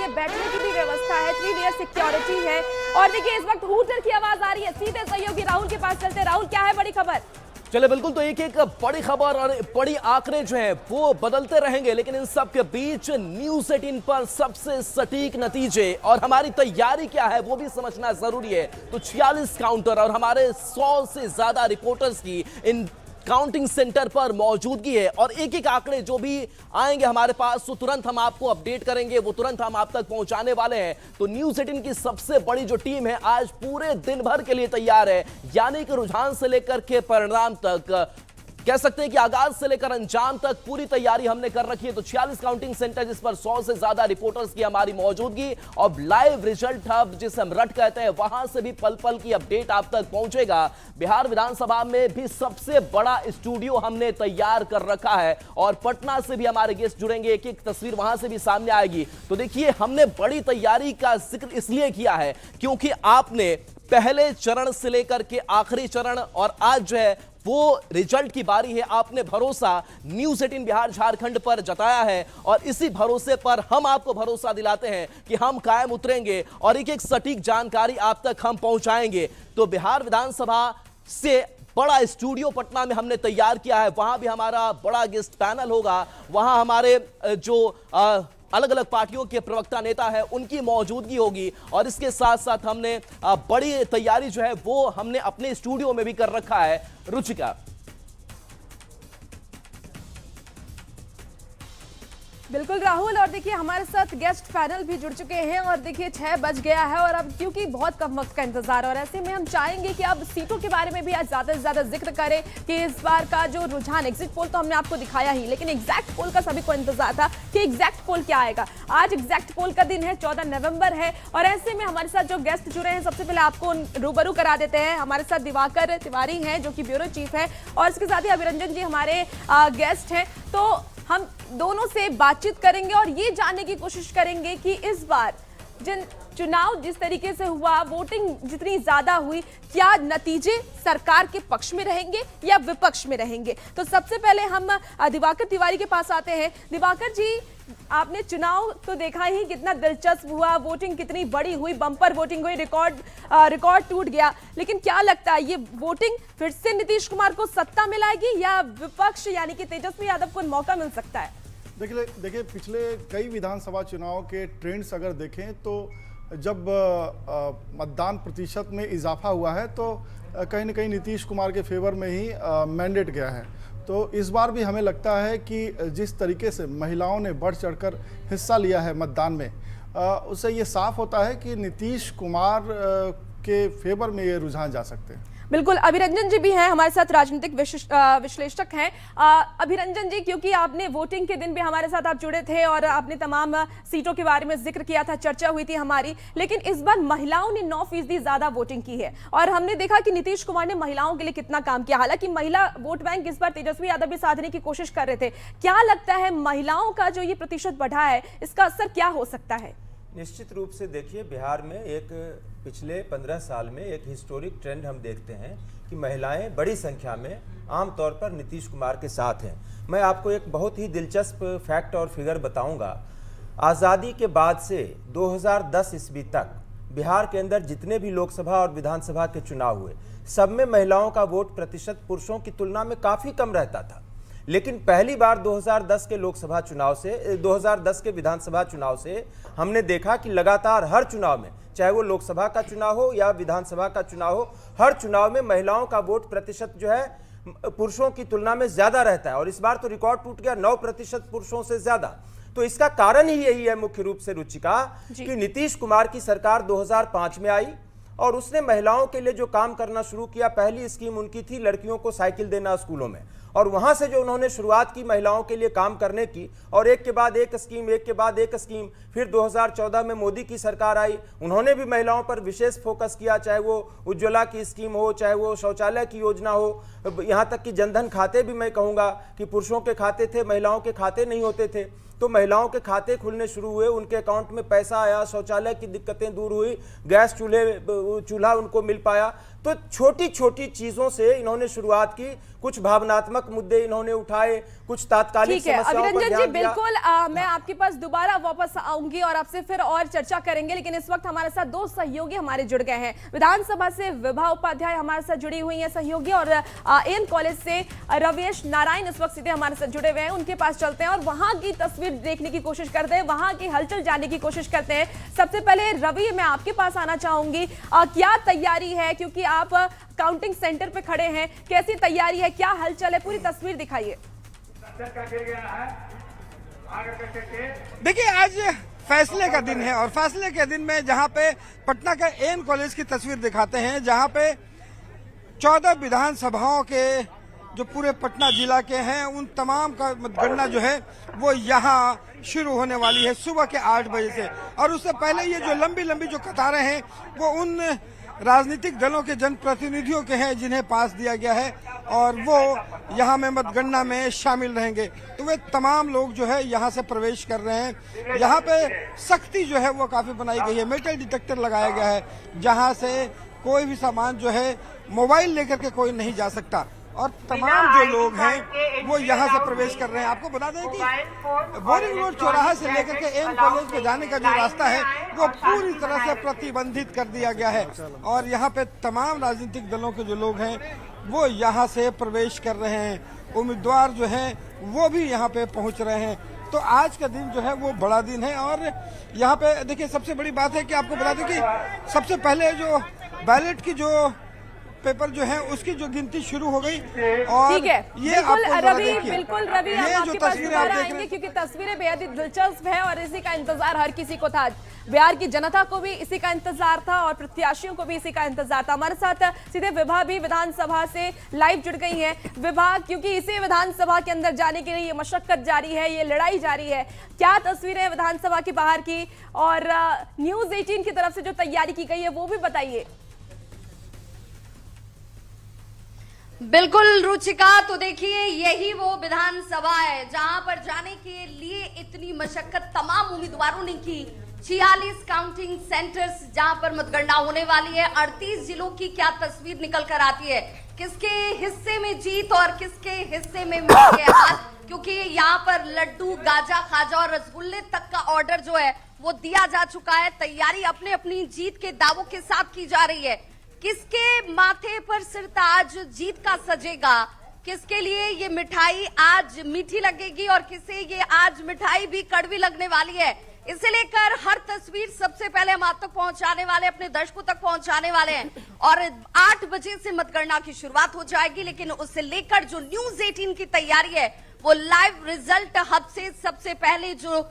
लिए बैठने की भी व्यवस्था है, 3 लेयर सिक्योरिटी है। और देखिए इस वक्त हूटर की आवाज आ रही है, सीधे सहयोगी राहुल के पास चलते। राहुल, क्या है बड़ी खबर? चले बिल्कुल, तो एक एक बड़ी खबर और बड़ी आंकड़े जो हैं वो बदलते रहेंगे, लेकिन इन सब के बीच न्यूज़ 18 पर सबसे सटीक नतीजे और हमारी तैयारी क्या है वो भी समझना जरूरी है। तो 46 काउंटर और हमारे 100 से ज्यादा रिपोर्टर्स की इन काउंटिंग सेंटर पर मौजूदगी है और एक एक आंकड़े जो भी आएंगे हमारे पास तो तुरंत हम आपको अपडेट करेंगे, वो तुरंत हम आप तक पहुंचाने वाले हैं। तो न्यूज़ 18 की सबसे बड़ी जो टीम है आज पूरे दिन भर के लिए तैयार है, यानी कि रुझान से लेकर के परिणाम तक, कह सकते हैं कि आगाज से लेकर अंजाम तक पूरी तैयारी हमने कर रखी है। तो 46 काउंटिंग सेंटर जिस पर 100 से ज्यादा रिपोर्टर्स की हमारी मौजूदगी और लाइव रिजल्ट हब जिसे हम रट कहते हैं, वहां से भी पल पल की अपडेट आप तक पहुंचेगा। बिहार विधानसभा में भी सबसे बड़ा स्टूडियो हमने तैयार कर रखा है और पटना से भी हमारे गेस्ट जुड़ेंगे, एक एक तस्वीर वहां से भी सामने आएगी। तो देखिए हमने बड़ी तैयारी का जिक्र इसलिए किया है क्योंकि आपने पहले चरण से लेकर के आखिरी चरण और आज जो है वो रिजल्ट की बारी है, आपने भरोसा न्यूज़ 18 बिहार झारखंड पर जताया है और इसी भरोसे पर हम आपको भरोसा दिलाते हैं कि हम कायम उतरेंगे और एक एक सटीक जानकारी आप तक हम पहुंचाएंगे। तो बिहार विधानसभा से बड़ा स्टूडियो पटना में हमने तैयार किया है, वहां भी हमारा बड़ा गेस्ट पैनल होगा, वहां हमारे जो अलग अलग पार्टियों के प्रवक्ता नेता है उनकी मौजूदगी होगी और इसके साथ साथ हमने बड़ी तैयारी जो है वो हमने अपने स्टूडियो में भी कर रखा है। रुचिका, बिल्कुल राहुल, और देखिए हमारे साथ गेस्ट पैनल भी जुड़ चुके हैं और देखिए 6 बज गया है और अब क्योंकि बहुत कम वक्त का इंतजार और ऐसे में हम चाहेंगे कि अब सीटों के बारे में भी आज ज्यादा से ज्यादा जिक्र करें कि इस बार का जो रुझान, एग्जिट पोल तो हमने आपको दिखाया ही, लेकिन एग्जैक्ट पोल का सभी को इंतजार था कि एग्जैक्ट पोल क्या आएगा। आज एग्जैक्ट पोल का दिन है, 14 नवंबर है और ऐसे में हमारे साथ जो गेस्ट जुड़े हैं सबसे पहले आपको रूबरू करा देते हैं। हमारे साथ दिवाकर तिवारी हैं जो कि ब्यूरो चीफ है और इसके साथ ही अभिरंजन जी हमारे गेस्ट हैं। तो हम दोनों से बातचीत करेंगे और ये जानने की कोशिश करेंगे कि इस बार जिन चुनाव जिस तरीके से हुआ, वोटिंग जितनी ज्यादा हुई, क्या नतीजे सरकार के पक्ष में रहेंगे या विपक्ष में रहेंगे। तो सबसे पहले हम दिवाकर तिवारी के पास आते हैं। दिवाकर जी, आपने चुनाव तो देखा ही, कितना दिलचस्प हुआ, वोटिंग कितनी बड़ी हुई, बम्पर वोटिंग हुई, रिकॉर्ड टूट गया, लेकिन क्या लगता है ये वोटिंग फिर से नीतीश कुमार को सत्ता में लाएगी या विपक्ष यानी कि तेजस्वी यादव को मौका मिल सकता है? देखिए पिछले कई विधानसभा चुनाव के ट्रेंड्स अगर देखें तो जब मतदान प्रतिशत में इजाफा हुआ है तो कहीं ना कहीं नीतीश कुमार के फेवर में ही मैंडेट गया है। तो इस बार भी हमें लगता है कि जिस तरीके से महिलाओं ने बढ़ चढ़कर हिस्सा लिया है मतदान में, उससे ये साफ होता है कि नीतीश कुमार के फेवर में ये रुझान जा सकते हैं। बिल्कुल, अभिरंजन जी भी हैं हमारे साथ, राजनीतिक विश्लेषक हैं। अभिरंजन जी, क्योंकि आपने वोटिंग के दिन भी हमारे साथ आप जुड़े थे और आपने तमाम सीटों के बारे में जिक्र किया था, चर्चा हुई थी हमारी, लेकिन इस बार महिलाओं ने 9% ज्यादा वोटिंग की है और हमने देखा कि नीतीश कुमार ने महिलाओं के लिए कितना काम किया। हालांकि महिला वोट बैंक इस बार तेजस्वी यादव भी साधने की कोशिश कर रहे थे। क्या लगता है महिलाओं का जो ये प्रतिशत बढ़ा है, इसका असर क्या हो सकता है? निश्चित रूप से देखिए, बिहार में एक पिछले 15 साल में एक हिस्टोरिक ट्रेंड हम देखते हैं कि महिलाएं बड़ी संख्या में आमतौर पर नीतीश कुमार के साथ हैं। मैं आपको एक बहुत ही दिलचस्प फैक्ट और फिगर बताऊंगा। आज़ादी के बाद से 2010 ईस्वी तक बिहार के अंदर जितने भी लोकसभा और विधानसभा के चुनाव हुए, सब में महिलाओं का वोट प्रतिशत पुरुषों की तुलना में काफ़ी कम रहता था। लेकिन पहली बार 2010 के लोकसभा चुनाव से 2010 के विधानसभा चुनाव से हमने देखा कि लगातार हर चुनाव में, चाहे वो लोकसभा का चुनाव हो या विधानसभा का चुनाव हो, हर चुनाव में महिलाओं का वोट प्रतिशत जो है पुरुषों की तुलना में ज्यादा रहता है और इस बार तो रिकॉर्ड टूट गया, 9% पुरुषों से ज्यादा। तो इसका कारण ही यही है मुख्य रूप से रुचिका कि नीतीश कुमार की सरकार 2005 में आई और उसने महिलाओं के लिए जो काम करना शुरू किया, पहली स्कीम उनकी थी लड़कियों को साइकिल देना स्कूलों में, और वहां से जो उन्होंने शुरुआत की महिलाओं के लिए काम करने की, और एक के बाद एक स्कीम, एक के बाद एक स्कीम, फिर 2014 में मोदी की सरकार आई, उन्होंने भी महिलाओं पर विशेष फोकस किया, चाहे वो उज्ज्वला की स्कीम हो, चाहे वो शौचालय की योजना हो, यहाँ तक कि जनधन खाते भी मैं कहूँगा कि पुरुषों के खाते थे, महिलाओं के खाते नहीं होते थे। तो महिलाओं के खाते खुलने शुरू हुए, उनके अकाउंट में पैसा आया, शौचालय की दिक्कतें दूर हुई, गैस चूल्हा उनको मिल पाया। तो छोटी छोटी चीजों से इन्होंने शुरुआत की, कुछ भावनात्मक मुद्दे इन्होंने उठाए, कुछ तात्कालिक ठीक है समस्याओं पर अभिरंजन जी, ध्यान दिया। बिल्कुल मैं आपके पास दोबारा वापस आऊंगी और आपसे फिर और चर्चा करेंगे, लेकिन इस वक्त हमारे साथ दो सहयोगी हमारे जुड़ गए हैं। विधानसभा से विभा उपाध्याय हमारे साथ जुड़ी हुई हैं सहयोगी, और एएन कॉलेज से रवेश नारायण इस वक्त सीधे हमारे साथ जुड़े हुए हैं। उनके पास चलते हैं और वहां की तस्वीर देखने की कोशिश करते हैं, वहां की हलचल जानने की कोशिश करते हैं। सबसे पहले रवि, मैं आपके पास आना चाहूंगी, क्या तैयारी है, क्योंकि आप काउंटिंग सेंटर पे खड़े हैं, कैसी तैयारी है, क्या हलचल है, पूरी तस्वीर दिखाइए। देखिए, आज फैसले का दिन है और फैसले के दिन में जहां पे पटना का एएन कॉलेज की तस्वीर दिखाते हैं, जहां पे 14 विधानसभाओं के जो पूरे पटना जिला के हैं उन तमाम का मतगणना जो है वो यहाँ शुरू होने वाली है सुबह के 8 बजे से। और उससे पहले ये जो लंबी लंबी जो कतारें हैं वो उन राजनीतिक दलों के जनप्रतिनिधियों के हैं जिन्हें पास दिया गया है और वो यहाँ में मतगणना में शामिल रहेंगे। तो वे तमाम लोग जो है यहाँ से प्रवेश कर रहे हैं। यहाँ पे सख्ती जो है वो काफी बनाई गई है, मेटल डिटेक्टर लगाया गया है जहाँ से कोई भी सामान जो है मोबाइल लेकर के कोई नहीं जा सकता। और तमाम जो लोग हैं वो यहाँ से प्रवेश कर रहे हैं। आपको बता दें कि बोरिंग रोड चौराहा से लेकर के एएन कॉलेज में जाने का जो रास्ता है वो पूरी तरह से प्रतिबंधित कर दिया गया है और यहाँ पे तमाम राजनीतिक दलों के जो लोग हैं वो यहाँ से प्रवेश कर रहे हैं। उम्मीदवार जो हैं वो भी यहाँ पे पहुँच रहे हैं। तो आज का दिन जो है वो बड़ा दिन है और यहाँ पे देखिए सबसे बड़ी बात है कि आपको बता दें कि सबसे पहले जो बैलेट की जो पेपर जो है उसकी जो गिनती शुरू हो गई और ठीक है, ये बिल्कुल रवि हम आपके पास दोबारा आएंगे क्योंकि तस्वीरें बेहद ही दिलचस्प है और इसी का इंतजार हर किसी को था। बिहार की जनता को भी इसी का इंतजार था और प्रत्याशियों को भी इसी का इंतजार था। हमारे साथ सीधे विभा भी विधानसभा से लाइव जुड़ गई है। विभा, क्योंकि इसी विधानसभा के अंदर जाने के लिए ये मशक्कत जारी है, ये लड़ाई जारी है, क्या तस्वीरें विधानसभा की बाहर की और न्यूज 18 की तरफ से जो तैयारी की गई है वो भी बताइए। बिल्कुल रुचिका, तो देखिए यही वो विधानसभा है जहां पर जाने के लिए इतनी मशक्कत तमाम उम्मीदवारों ने की। 46 काउंटिंग सेंटर्स जहां पर मतगणना होने वाली है। 38 जिलों की क्या तस्वीर निकल कर आती है, किसके हिस्से में जीत और किसके हिस्से में मिलेंगे हार, क्योंकि यहाँ पर लड्डू, गाजा, खाजा और रसगुल्ले तक का ऑर्डर जो है वो दिया जा चुका है। तैयारी अपने अपनी जीत के दावों के साथ की जा रही है। किसके माथे पर सिर ताज जीत का सजेगा, किसके लिए ये मिठाई आज मीठी लगेगी और किसे ये आज मिठाई भी कड़वी लगने वाली है, इसे लेकर हर तस्वीर सबसे पहले हम आप तक पहुंचाने वाले, अपने दर्शकों तक पहुंचाने वाले हैं। और 8 बजे से मतगणना की शुरुआत हो जाएगी, लेकिन उससे लेकर जो न्यूज 18 की तैयारी है वो लाइव रिजल्ट हब से सबसे पहले जो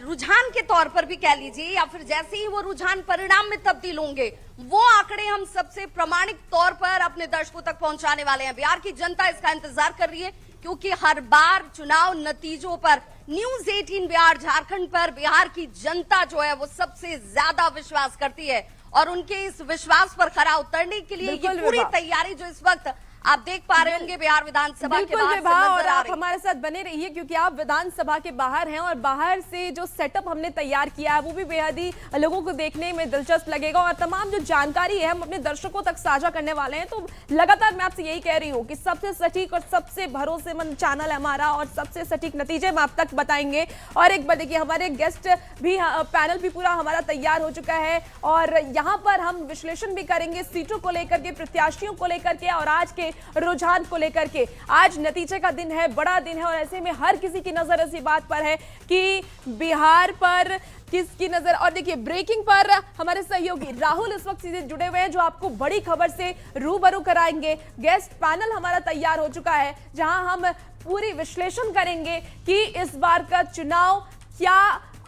रुझान के तौर पर भी कह लीजिए या फिर जैसे ही वो रुझान परिणाम में तब्दील होंगे वो आंकड़े हम सबसे प्रामाणिक तौर पर अपने दर्शकों तक पहुंचाने वाले हैं। बिहार की जनता इसका इंतजार कर रही है क्योंकि हर बार चुनाव नतीजों पर न्यूज 18 बिहार झारखंड पर बिहार की जनता जो है वो सबसे ज्यादा विश्वास करती है और उनके इस विश्वास पर खरा उतरने के लिए ये पूरी तैयारी जो इस वक्त आप देख पा रहे होंगे बिहार विधानसभा के बाहर से और आप हमारे साथ बने रहिए क्योंकि आप विधानसभा के बाहर हैं और बाहर से जो सेटअप हमने तैयार किया है वो भी बेहद ही लोगों को देखने में दिलचस्प लगेगा और तमाम जो जानकारी है हम अपने दर्शकों तक साझा करने वाले हैं। तो लगातार मैं आपसे यही कह रही हूँ कि सबसे सटीक और सबसे भरोसेमंद चैनल है हमारा और सबसे सटीक नतीजे हम आप तक बताएंगे। और एक बार देखिए हमारे गेस्ट भी, पैनल भी पूरा हमारा तैयार हो चुका है और यहाँ पर हम विश्लेषण भी करेंगे सीटों को लेकर के, प्रत्याशियों को लेकर के और आज के रुझान को लेकर के। आज नतीजे का दिन है, बड़ा दिन है और ऐसे में हर किसी की नजर इसी बात पर है कि बिहार पर किसकी नजर। और देखिए ब्रेकिंग पर हमारे सहयोगी राहुल इस वक्त सीधे जुड़े हुए हैं जो आपको बड़ी खबर से रूबरू कराएंगे। गेस्ट पैनल हमारा तैयार हो चुका है जहां हम पूरी विश्लेषण करेंगे कि इस बार का चुनाव क्या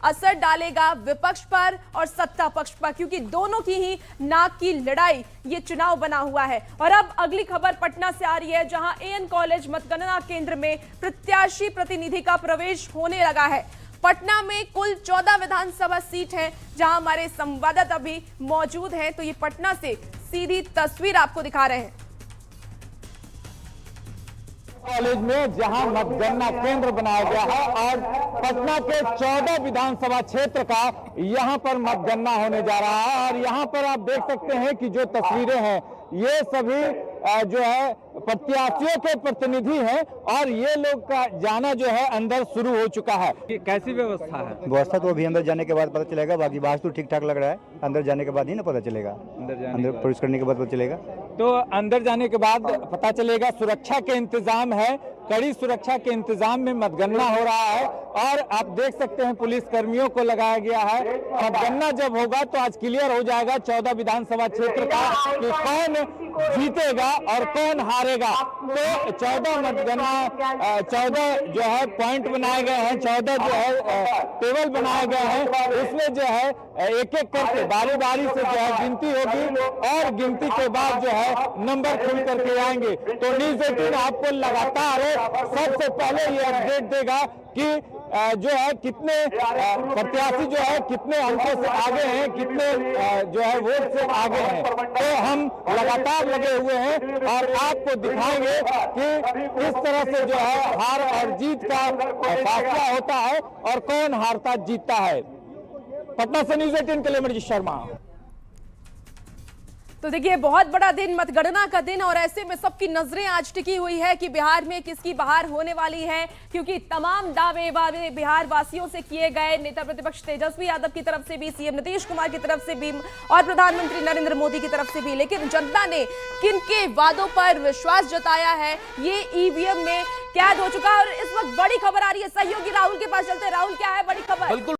असर डालेगा विपक्ष पर और सत्ता पक्ष पर, क्योंकि दोनों की ही नाक की लड़ाई ये चुनाव बना हुआ है। और अब अगली खबर पटना से आ रही है जहां एएन कॉलेज मतगणना केंद्र में प्रत्याशी प्रतिनिधि का प्रवेश होने लगा है। पटना में कुल 14 विधानसभा सीट है जहां हमारे संवाददाता भी मौजूद हैं। तो ये पटना से सीधी तस्वीर आपको दिखा रहे हैं। कॉलेज में जहां मतगणना केंद्र बनाया गया है और पटना के 14 विधानसभा क्षेत्र का यहां पर मतगणना होने जा रहा है। और यहां पर आप देख सकते हैं कि जो तस्वीरें हैं ये सभी जो है प्रत्याशियों के प्रतिनिधि हैं और ये लोग का जाना जो है अंदर शुरू हो चुका है। कैसी व्यवस्था है? व्यवस्था तो अभी अंदर जाने के बाद पता चलेगा, बाकी बाहर तो ठीक ठाक लग रहा है, अंदर जाने के बाद ही ना पता चलेगा। अंदर प्रवेश करने के बाद पता चलेगा। तो अंदर जाने के बाद पता चलेगा। सुरक्षा के इंतजाम है, कड़ी सुरक्षा के इंतजाम में मतगणना हो रहा है और आप देख सकते हैं पुलिस कर्मियों को लगाया गया है। मतगणना जब होगा तो आज क्लियर हो जाएगा 14 विधानसभा क्षेत्र का कि कौन जीतेगा और कौन हारेगा। तो 14 मतगणना 14 जो है पॉइंट बनाए गए हैं, 14 जो है टेबल बनाए गए हैं, उसमें जो है एक एक करके बारी बारी से जो है गिनती होगी और गिनती के बाद जो है नंबर खुल करके आएंगे। तो न्यूज़ 18 आपको लगातार सबसे पहले ये अपडेट देगा कि जो है कितने प्रत्याशी जो है कितने अंकों से आगे हैं, कितने जो है वोट से आगे हैं। तो हम लगातार लगे हुए हैं और आपको दिखाएंगे कि किस तरह से जो है हार और जीत का फैसला होता है और कौन हारता जीतता है। पटना से न्यूज़ 18 के लिए अमरजीत शर्मा। तो देखिए बहुत बड़ा दिन, मतगणना का दिन, और ऐसे में सबकी नजरें आज टिकी हुई है कि बिहार में किसकी बहार होने वाली है, क्योंकि तमाम दावे बिहार वासियों से किए गए, नेता प्रतिपक्ष तेजस्वी यादव की तरफ से भी, सीएम नीतीश कुमार की तरफ से भी और प्रधानमंत्री नरेंद्र मोदी की तरफ से भी। लेकिन जनता ने किनके वादों पर विश्वास जताया है ये ईवीएम में कैद हो चुका है। और इस वक्त बड़ी खबर आ रही है, सहयोगी राहुल के पास चलते हैं। राहुल, क्या है बड़ी खबर?